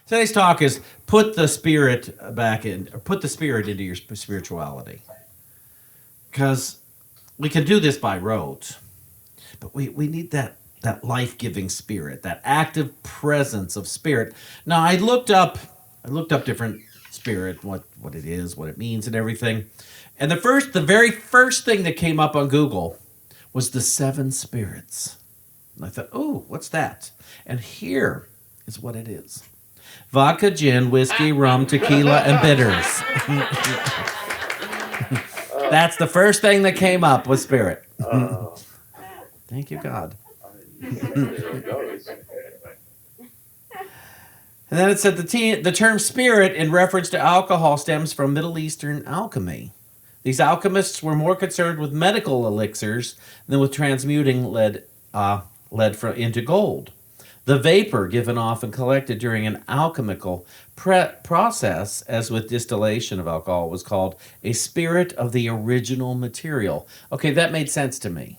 Today's talk is put the spirit back in, or put the spirit into your spirituality. Because we can do this by rote, but we need that life-giving spirit, that active presence of spirit. Now I looked up different spirit, what it is, what it means, and everything. And the very first thing that came up on Google was the seven spirits. And I thought, oh, what's that? And here is what it is: vodka, gin, whiskey, rum, tequila, and bitters. That's the first thing that came up was spirit. Thank you, God. And then it said the term spirit in reference to alcohol stems from Middle Eastern alchemy. These alchemists were more concerned with medical elixirs than with transmuting lead into gold. The vapor given off and collected during an alchemical process, as with distillation of alcohol, was called a spirit of the original material. Okay, that made sense to me.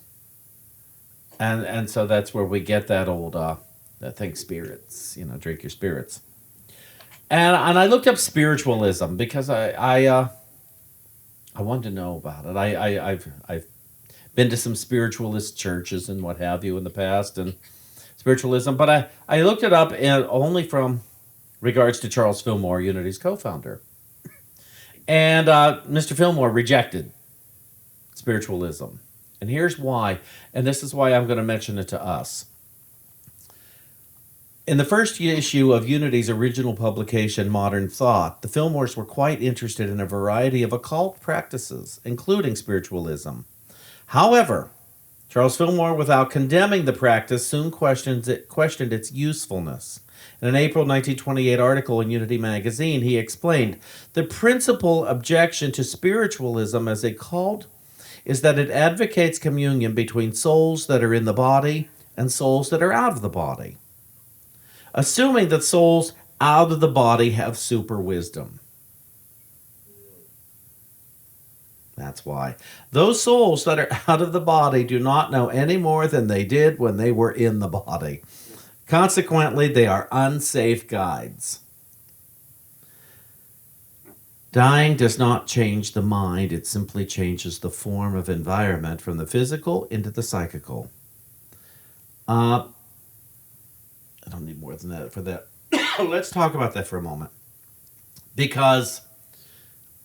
And so that's where we get that old that thing, spirits. Drink your spirits. And I looked up spiritualism because I wanted to know about it. I've been to some spiritualist churches and what have you in the past, and spiritualism, but I looked it up and only from regards to Charles Fillmore, Unity's co-founder. And Mr. Fillmore rejected spiritualism. And here's why, and this is why I'm going to mention it to us. In the first issue of Unity's original publication, Modern Thought, the Fillmores were quite interested in a variety of occult practices, including spiritualism. However, Charles Fillmore, without condemning the practice, soon questioned its usefulness. In an April 1928 article in Unity magazine, he explained, the principal objection to spiritualism, as it called, is that it advocates communion between souls that are in the body and souls that are out of the body, assuming that souls out of the body have super wisdom. That's why. Those souls that are out of the body do not know any more than they did when they were in the body. Consequently, they are unsafe guides. Dying does not change the mind, it simply changes the form of environment from the physical into the psychical. I don't need more than that for that. Let's talk about that for a moment. Because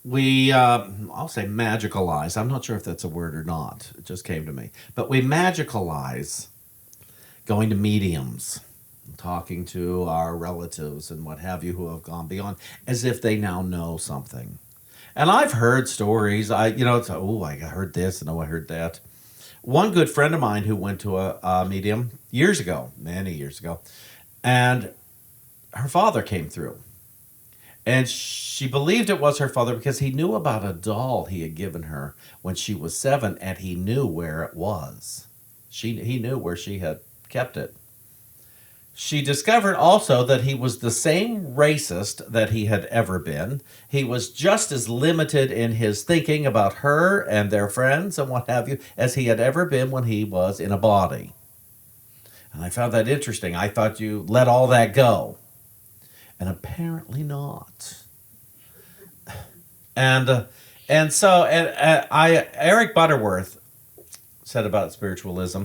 we, I'll say magicalize. I'm not sure if that's a word or not. It just came to me. But we magicalize going to mediums, talking to our relatives and what have you who have gone beyond, as if they now know something. And I've heard stories. I heard this and I heard that. One good friend of mine who went to a medium years ago, many years ago, and her father came through. And she believed it was her father because he knew about a doll he had given her when she was 7, and he knew where it was. He knew where she had kept it. She discovered also that he was the same racist that he had ever been. He was just as limited in his thinking about her and their friends and what have you as he had ever been when he was in a body. And I found that interesting. I thought you let all that go. And apparently not. And Eric Butterworth said about spiritualism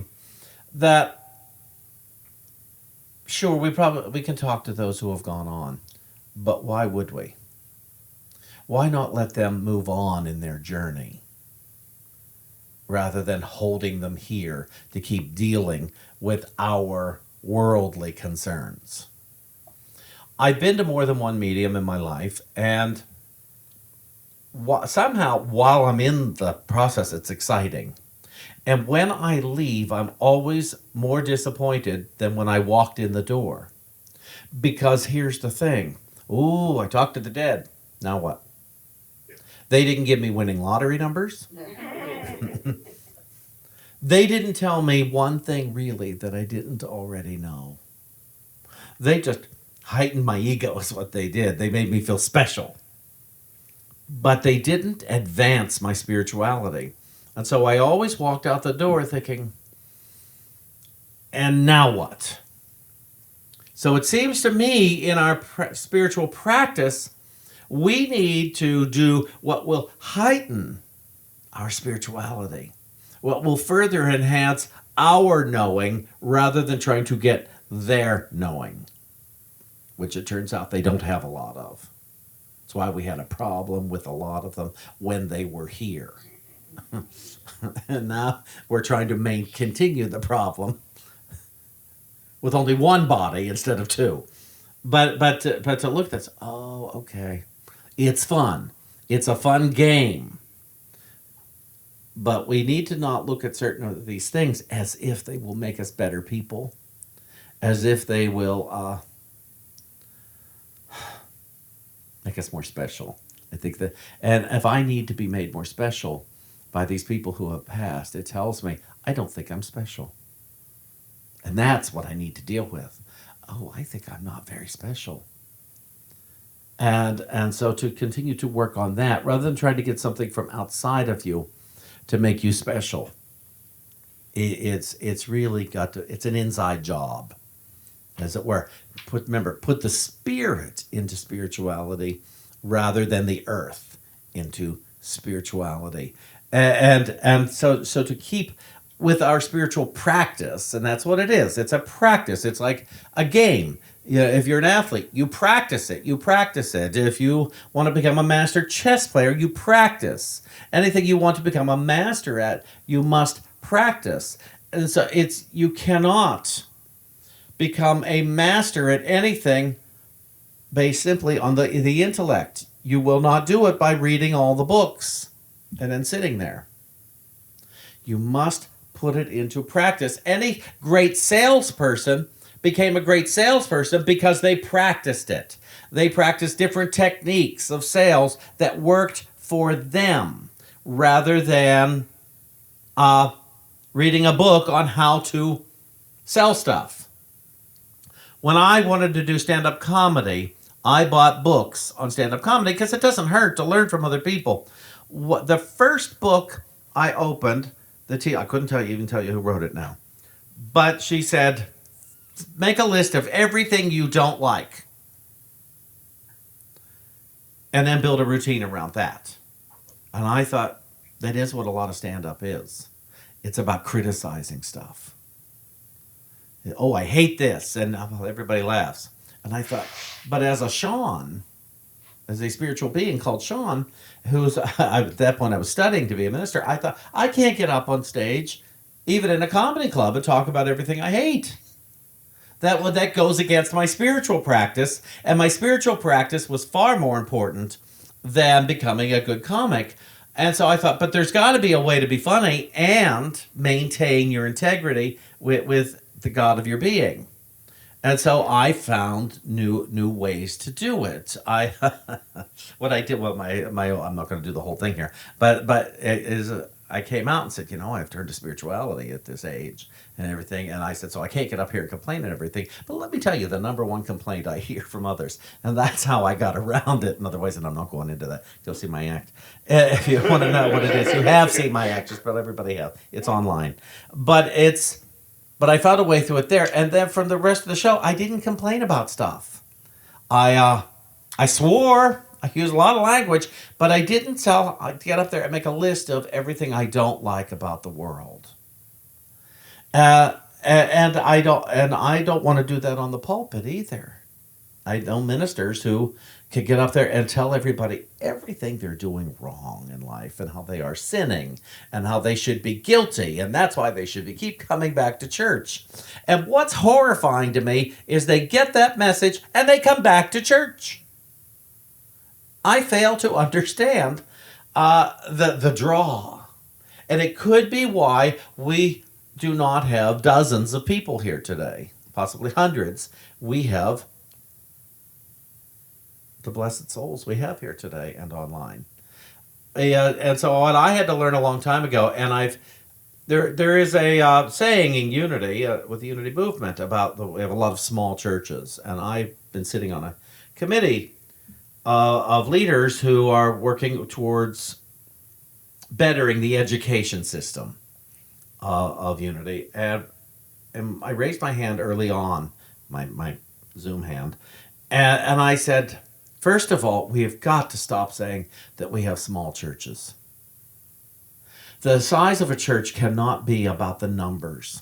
that sure, we can talk to those who have gone on, but why would we? Why not let them move on in their journey rather than holding them here to keep dealing with our worldly concerns? I've been to more than one medium in my life, and somehow while I'm in the process, it's exciting. And when I leave, I'm always more disappointed than when I walked in the door. Because here's the thing. Ooh, I talked to the dead. Now what? They didn't give me winning lottery numbers. They didn't tell me one thing really that I didn't already know. They just heightened my ego is what they did. They made me feel special. But they didn't advance my spirituality. And so I always walked out the door thinking, and now what? So it seems to me in our spiritual practice, we need to do what will heighten our spirituality, what will further enhance our knowing rather than trying to get their knowing, which it turns out they don't have a lot of. That's why we had a problem with a lot of them when they were here. And now we're trying to continue the problem with only one body instead of two. But to look at this, oh, okay, it's fun. It's a fun game. But we need to not look at certain of these things as if they will make us better people, as if they will make us more special. I think that, and if I need to be made more special by these people who have passed, it tells me I don't think I'm special. And that's what I need to deal with. Oh, I think I'm not very special. And so to continue to work on that, rather than trying to get something from outside of you to make you special, it's really got to, it's an inside job, as it were. Remember, put the spirit into spirituality rather than the earth into spirituality. And so to keep with our spiritual practice, and that's what it is. It's a practice. It's like a game. If you're an athlete, you practice it. You practice it. If you want to become a master chess player, you practice. Anything you want to become a master at, you must practice. And so you cannot become a master at anything based simply on the intellect. You will not do it by reading all the books and then sitting there. You must put it into practice. Any great salesperson became a great salesperson because they practiced it. They practiced different techniques of sales that worked for them rather than reading a book on how to sell stuff. When I wanted to do stand-up comedy, I bought books on stand-up comedy because it doesn't hurt to learn from other people. The first book I opened, I couldn't even tell you who wrote it now, but she said, make a list of everything you don't like and then build a routine around that. And I thought, that is what a lot of stand-up is. It's about criticizing stuff. Oh, I hate this, and everybody laughs. And I thought, but as a spiritual being called Shawn, who's, at that point I was studying to be a minister, I thought, I can't get up on stage, even in a comedy club, and talk about everything I hate. That goes against my spiritual practice, and my spiritual practice was far more important than becoming a good comic. And so I thought, but there's got to be a way to be funny and maintain your integrity with the God of your being. And so I found new ways to do it. What I did, I'm not going to do the whole thing here, but I came out and said, I've turned to spirituality at this age and everything. And I said, so I can't get up here and complain and everything. But let me tell you, the number one complaint I hear from others, and that's how I got around it in other ways, and I'm not going into that. You'll see my act. If you want to know what it is, you have seen my act, just about everybody has. It's online. But I found a way through it there. And then from the rest of the show, I didn't complain about stuff. I swore. I used a lot of language, but I didn't get up there and make a list of everything I don't like about the world. And I don't want to do that on the pulpit either. I know ministers who can get up there and tell everybody everything they're doing wrong in life and how they are sinning and how they should be guilty, and that's why they should keep coming back to church. And what's horrifying to me is they get that message and they come back to church. I fail to understand the draw. And it could be why we do not have dozens of people here today, possibly hundreds. We have the blessed souls we have here today and online. And so what I had to learn a long time ago, and there is a saying in Unity, with the Unity movement, we have a lot of small churches, and I've been sitting on a committee of leaders who are working towards bettering the education system of Unity. And I raised my hand early on, my Zoom hand. And I said, first of all, we have got to stop saying that we have small churches. The size of a church cannot be about the numbers.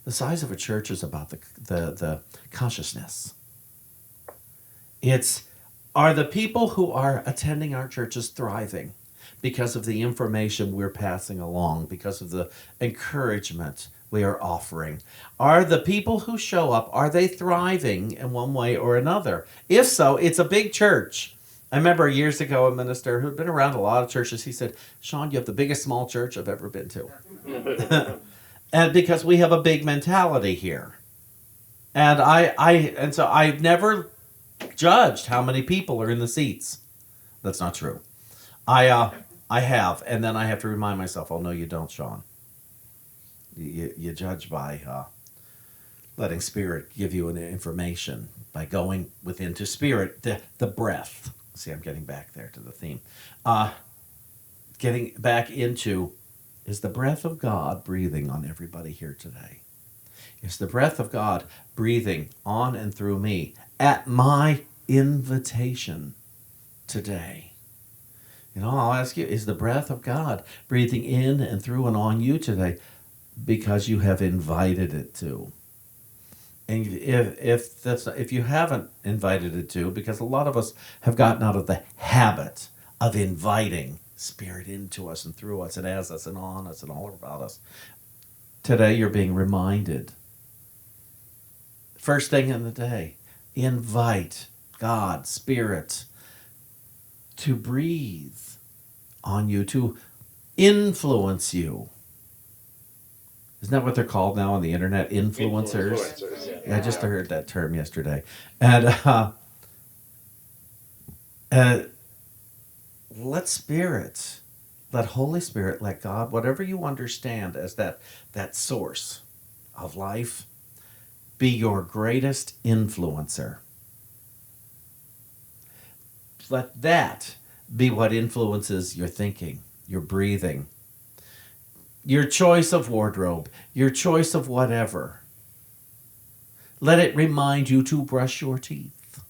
The size of a church is about the consciousness. Are the people who are attending our churches thriving because of the information we're passing along, because of the encouragement we are offering? Are the people who show up, are they thriving in one way or another? If so, it's a big church. I remember years ago a minister who'd been around a lot of churches, he said, Shawn, you have the biggest small church I've ever been to. And because we have a big mentality here. And so I've never judged how many people are in the seats. That's not true. I have, and then I have to remind myself, oh no, you don't, Shawn. You judge by letting Spirit give you an information, by going within to Spirit, the breath. See, I'm getting back there to the theme. Getting back into, is the breath of God breathing on everybody here today? Is the breath of God breathing on and through me at my invitation today? I'll ask you, is the breath of God breathing in and through and on you today because you have invited it to? And if you haven't invited it to, because a lot of us have gotten out of the habit of inviting Spirit into us and through us and as us and on us and all about us, today you're being reminded. First thing in the day, invite God, Spirit, to breathe on you, to influence you. Isn't that what they're called now on the internet? Influencers? Yeah, I just heard that term yesterday. And let Spirit, let Holy Spirit, let God, whatever you understand as that source of life, be your greatest influencer. Let that be what influences your thinking, your breathing, your choice of wardrobe, your choice of whatever. Let it remind you to brush your teeth.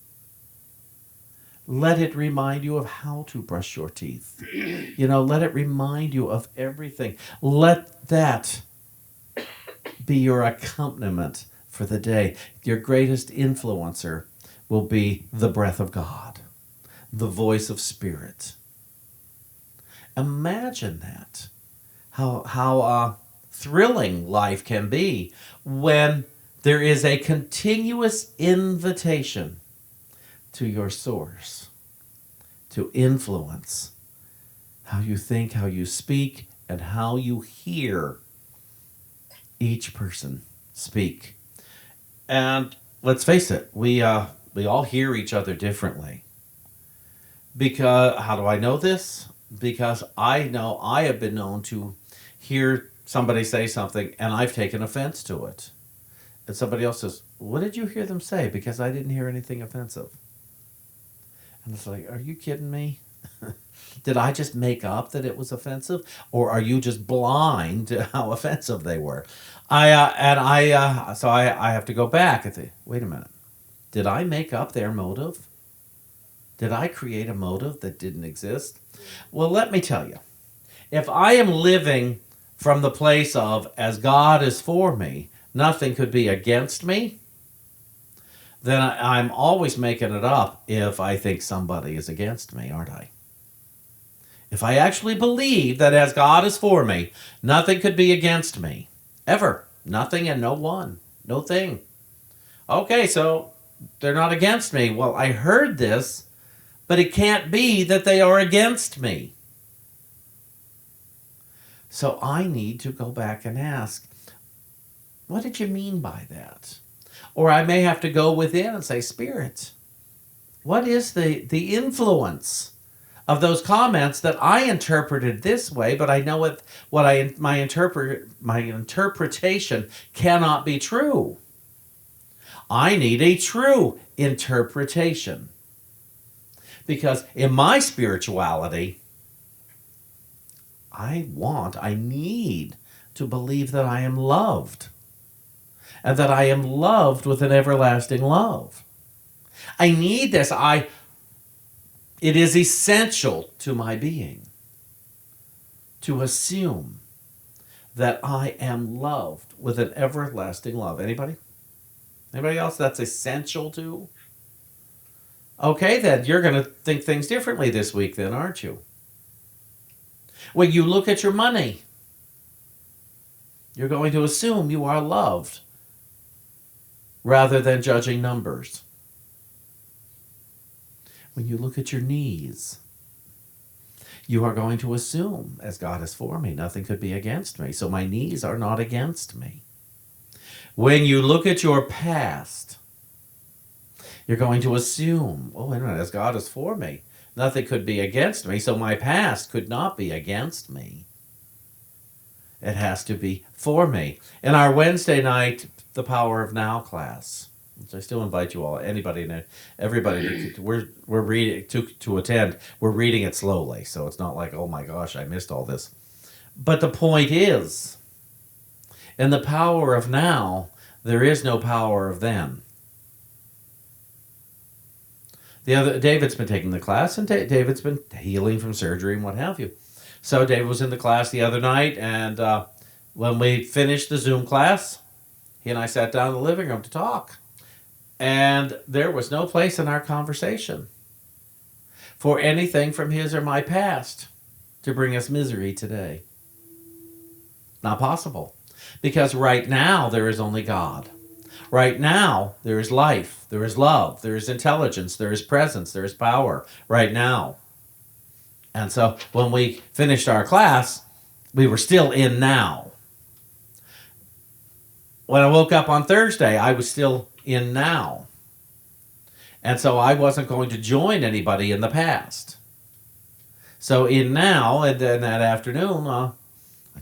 Let it remind you of how to brush your teeth. Let it remind you of everything. Let that be your accompaniment for the day. Your greatest influencer will be the breath of God, the voice of Spirit. Imagine that. How thrilling life can be when there is a continuous invitation to your source to influence how you think, how you speak, and how you hear each person speak. And let's face it, we all hear each other differently. Because how do I know this? Because I know I have been known to hear somebody say something and I've taken offense to it. And somebody else says, what did you hear them say? Because I didn't hear anything offensive. And it's like, are you kidding me? Did I just make up that it was offensive? Or are you just blind to how offensive they were? So I have to go back and say, wait a minute. Did I make up their motive? Did I create a motive that didn't exist? Well, let me tell you. If I am living from the place of, as God is for me, nothing could be against me, then I'm always making it up if I think somebody is against me, aren't I? If I actually believe that as God is for me, nothing could be against me. Ever. Nothing and no one. No thing. Okay, so they're not against me. Well, I heard this, but it can't be that they are against me. So I need to go back and ask, what did you mean by that? Or I may have to go within and say, Spirit, what is the influence of those comments that I interpreted this way, but I know my interpretation cannot be true. I need a true interpretation. Because in my spirituality, I need to believe that I am loved. and that I am loved with an everlasting love. I need this. It is essential to my being to assume that I am loved with an everlasting love. Anybody? Anybody else that's essential to? Okay, then you're going to think things differently this week then, aren't you? When you look at your money, you're going to assume you are loved rather than judging numbers. When you look at your knees, you are going to assume, as God is for me, nothing could be against me, so my knees are not against me. When you look at your past, you're going to assume, oh, wait a minute, as God is for me, nothing could be against me, so my past could not be against me. It has to be for me. In our Wednesday night, The Power of Now class, which I still invite you all, anybody, everybody, we're reading to attend. We're reading it slowly, so it's not like, oh my gosh, I missed all this. But the point is, in the power of now, there is no power of then. David's been taking the class, and David's been healing from surgery and what have you. So David was in the class the other night, and when we finished the Zoom class, he and I sat down in the living room to talk. And there was no place in our conversation for anything from his or my past to bring us misery today. Not possible. Because right now there is only God. Right now there is life, there is love, there is intelligence, there is presence, there is power right now. And so when we finished our class, we were still in now. When I woke up on Thursday, I was still in now. And so I wasn't going to join anybody in the past. So in now, and then that afternoon, I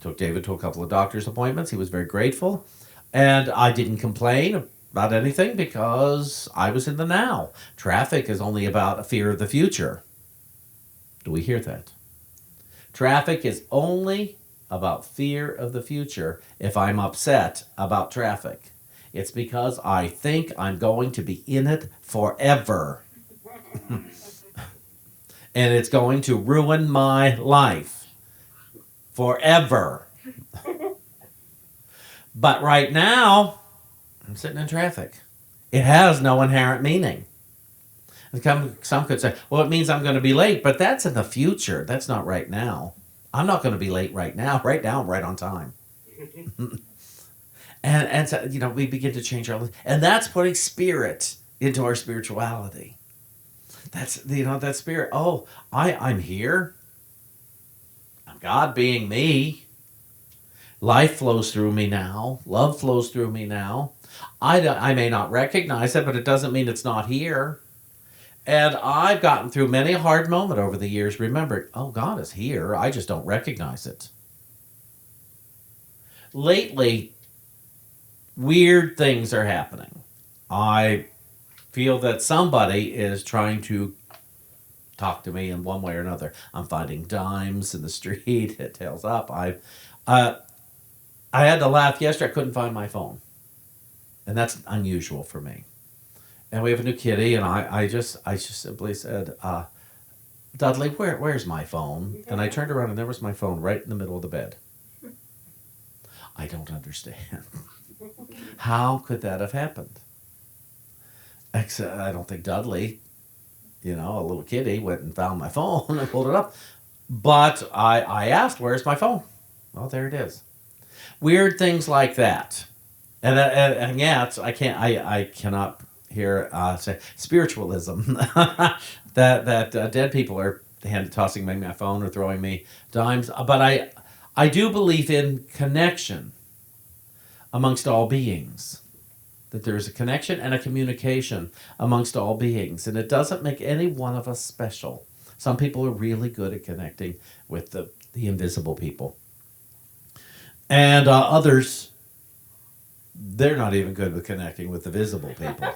took David to a couple of doctor's appointments. He was very grateful. And I didn't complain about anything because I was in the now. Traffic is only about a fear of the future. Do we hear that? Traffic is only about fear of the future if I'm upset about traffic. It's because I think I'm going to be in it forever. And it's going to ruin my life forever. But right now, I'm sitting in traffic. It has no inherent meaning. And some could say, well, it means I'm going to be late, but that's in the future. That's not right now. I'm not going to be late right now. Right now, I'm right on time. And so, we begin to change our life. And that's putting spirit into our spirituality. That's, that spirit. Oh, I'm here. I'm God being me. Life flows through me now. Love flows through me now. I may not recognize it, but it doesn't mean it's not here. And I've gotten through many a hard moment over the years, remembering, oh, God is here. I just don't recognize it. Lately, weird things are happening. I feel that somebody is trying to talk to me in one way or another. I'm finding dimes in the street. It tails up. I had to laugh yesterday. I couldn't find my phone. And that's unusual for me. And we have a new kitty, and I just simply said, Dudley, where's my phone? And I turned around, and there was my phone right in the middle of the bed. I don't understand. How could that have happened? Except I don't think Dudley, a little kitty, went and found my phone and pulled it up. But I asked, where's my phone? Well, there it is. Weird things like that. And yeah, I cannot hear say spiritualism that dead people are tossing me my phone or throwing me dimes. But I do believe in connection amongst all beings. That there is a connection and a communication amongst all beings. And it doesn't make any one of us special. Some people are really good at connecting with the invisible people. And others, they're not even good with connecting with the visible people.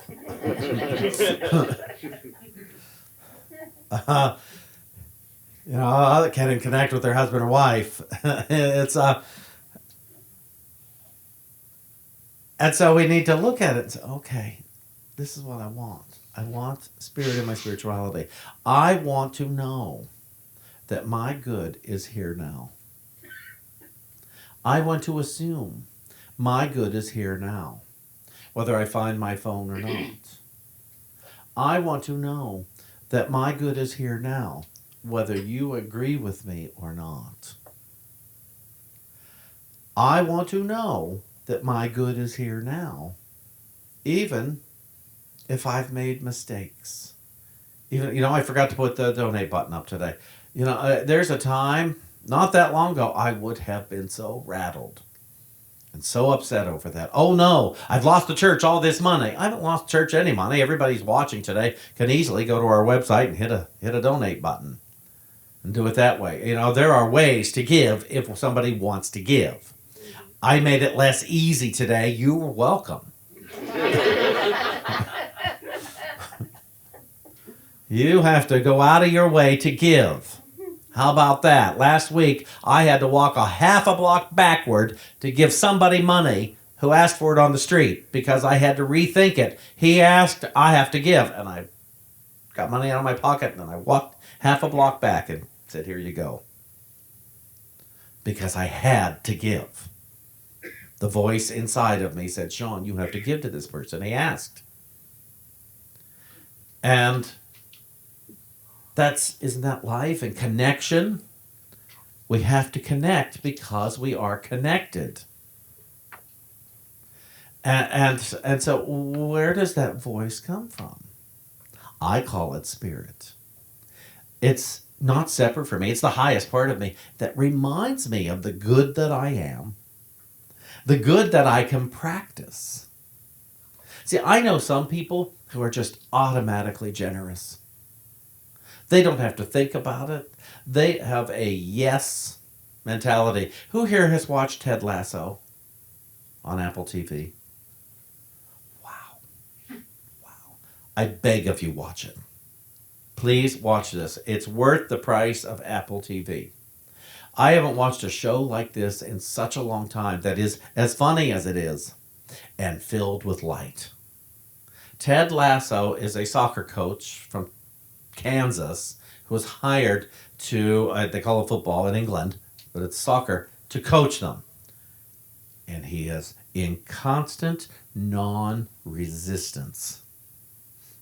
They can't connect with their husband or wife. It's And so we need to look at it and say, okay, this is what I want. I want spirit in my spirituality. I want to know that my good is here now. I want to assume my good is here now, whether I find my phone or not. I want to know that my good is here now, whether you agree with me or not. I want to know that my good is here now, even if I've made mistakes. Even, I forgot to put the donate button up today. There's a time, not that long ago, I would have been so rattled and so upset over that. Oh no, I've lost the church all this money. I haven't lost church any money. Everybody's watching today can easily go to our website and hit a donate button and do it that way. There are ways to give if somebody wants to give. I made it less easy today. You were welcome. You have to go out of your way to give. How about that? Last week, I had to walk a half a block backward to give somebody money who asked for it on the street because I had to rethink it. He asked, I have to give. And I got money out of my pocket and I walked half a block back and said, here you go. Because I had to give. The voice inside of me said, Shawn, you have to give to this person. He asked. And isn't that life and connection? We have to connect because we are connected. And so where does that voice come from? I call it spirit. It's not separate from me. It's the highest part of me that reminds me of the good that I am, the good that I can practice. See, I know some people who are just automatically generous. They don't have to think about it. They have a yes mentality. Who here has watched Ted Lasso on Apple TV? Wow. I beg of you, watch it. Please watch this. It's worth the price of Apple TV. I haven't watched a show like this in such a long time that is as funny as it is and filled with light. Ted Lasso is a soccer coach from Kansas who was hired to, they call it football in England, but it's soccer, to coach them. And he is in constant non-resistance,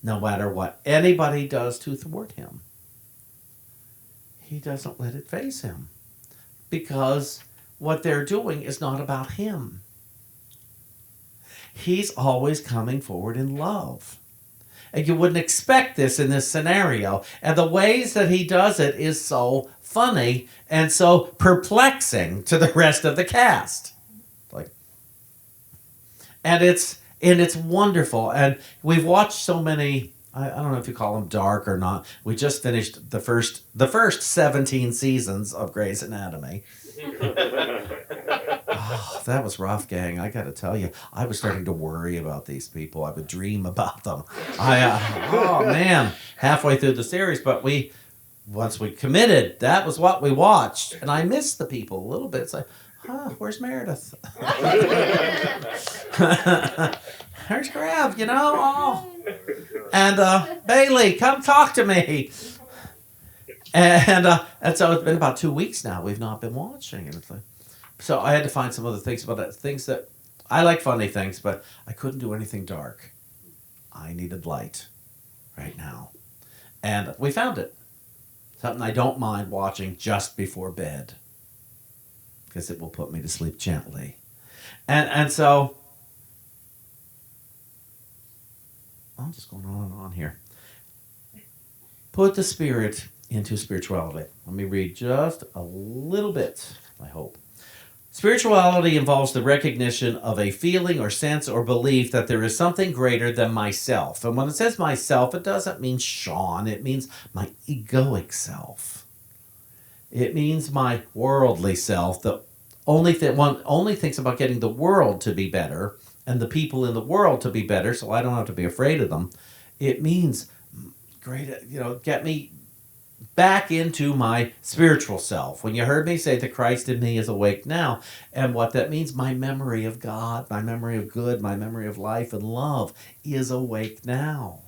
no matter what anybody does to thwart him. He doesn't let it faze him because what they're doing is not about him. He's always coming forward in love. And you wouldn't expect this in this scenario. And the ways that he does it is so funny and so perplexing to the rest of the cast. And it's wonderful. And we've watched so many, I don't know if you call them dark or not. We just finished the first 17 seasons of Grey's Anatomy. Oh, that was rough, gang. I got to tell you, I was starting to worry about these people. I would dream about them. Oh man, halfway through the series, but once we committed, that was what we watched, and I missed the people a little bit. It's like, where's Meredith? Where's Grav? And Bailey, come talk to me. And so it's been about 2 weeks now. We've not been watching, and it's like. So I had to find some other things about it. Things that I like funny things, but I couldn't do anything dark. I needed light right now. And we found it. Something I don't mind watching just before bed. Because it will put me to sleep gently. And so I'm just going on and on here. Put the spirit into spirituality. Let me read just a little bit, I hope. Spirituality involves the recognition of a feeling or sense or belief that there is something greater than myself. And when it says myself, it doesn't mean Shawn. It means my egoic self. It means my worldly self that one only thinks about getting the world to be better and the people in the world to be better, so I don't have to be afraid of them. It means get me back into my spiritual self. When you heard me say the Christ in me is awake now, and what that means, my memory of God, my memory of good, my memory of life and love is awake now.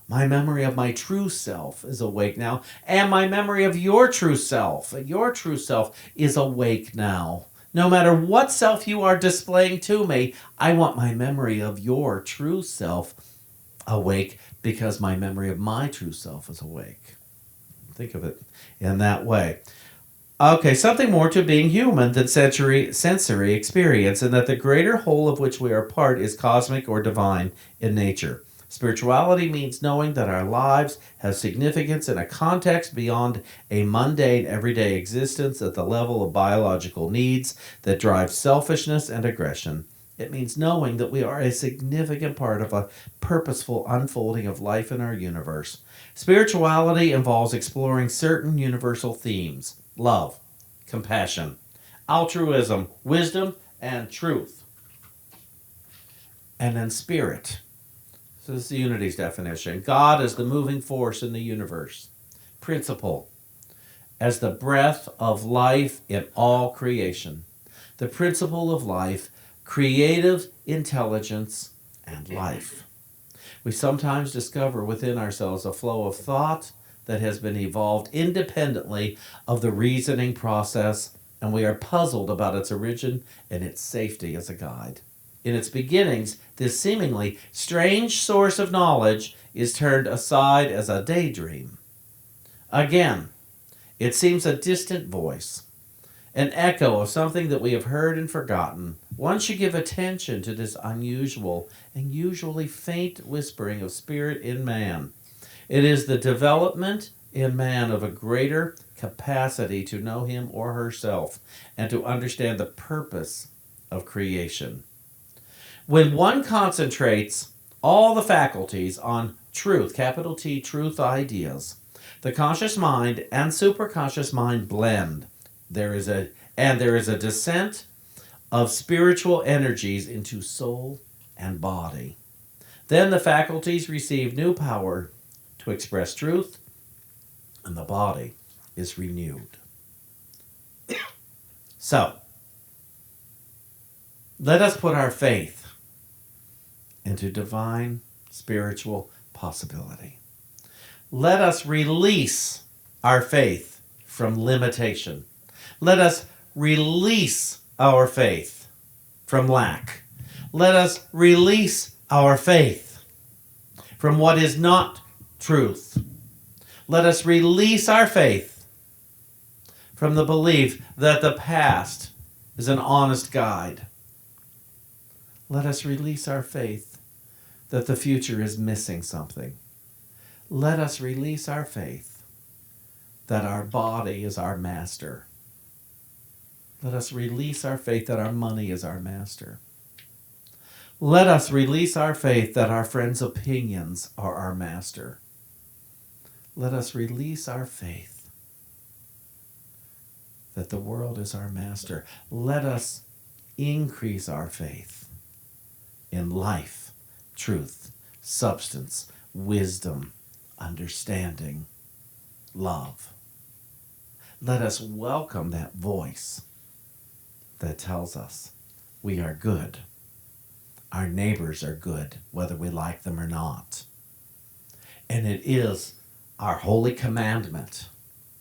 My memory of my true self is awake now, and my memory of your true self is awake now. No matter what self you are displaying to me, I want my memory of your true self awake because my memory of my true self is awake. Think of it in that way. Okay, something more to being human than sensory experience, and that the greater whole of which we are part is cosmic or divine in nature. Spirituality means knowing that our lives have significance in a context beyond a mundane everyday existence at the level of biological needs that drive selfishness and aggression. It means knowing that we are a significant part of a purposeful unfolding of life in our universe. Spirituality involves exploring certain universal themes: love, compassion, altruism, wisdom, and truth. And then spirit. So this is the unity's definition. God as the moving force in the universe. Principle as the breath of life in all creation. The principle of life, creative intelligence, and life. We sometimes discover within ourselves a flow of thought that has been evolved independently of the reasoning process, and we are puzzled about its origin and its safety as a guide. In its beginnings, this seemingly strange source of knowledge is turned aside as a daydream. Again, it seems a distant voice, an echo of something that we have heard and forgotten. Once you give attention to this unusual and usually faint whispering of spirit in man, it is the development in man of a greater capacity to know him or herself and to understand the purpose of creation. When one concentrates all the faculties on truth, capital T, truth ideas, the conscious mind and superconscious mind blend. There is a descent of spiritual energies into soul and body. Then the faculties receive new power to express truth, and the body is renewed. So, let us put our faith into divine spiritual possibility. Let us release our faith from limitation. Let us release our faith from lack. Let us release our faith from what is not truth. Let us release our faith from the belief that the past is an honest guide. Let us release our faith that the future is missing something. Let us release our faith that our body is our master. Let us release our faith that our money is our master. Let us release our faith that our friends' opinions are our master. Let us release our faith that the world is our master. Let us increase our faith in life, truth, substance, wisdom, understanding, love. Let us welcome that voice that tells us we are good. Our neighbors are good, whether we like them or not. And it is our holy commandment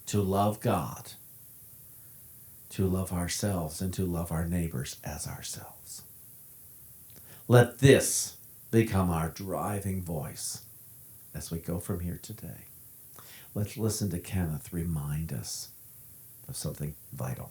to love God, to love ourselves, and to love our neighbors as ourselves. Let this become our driving voice as we go from here today. Let's listen to Kenneth remind us of something vital.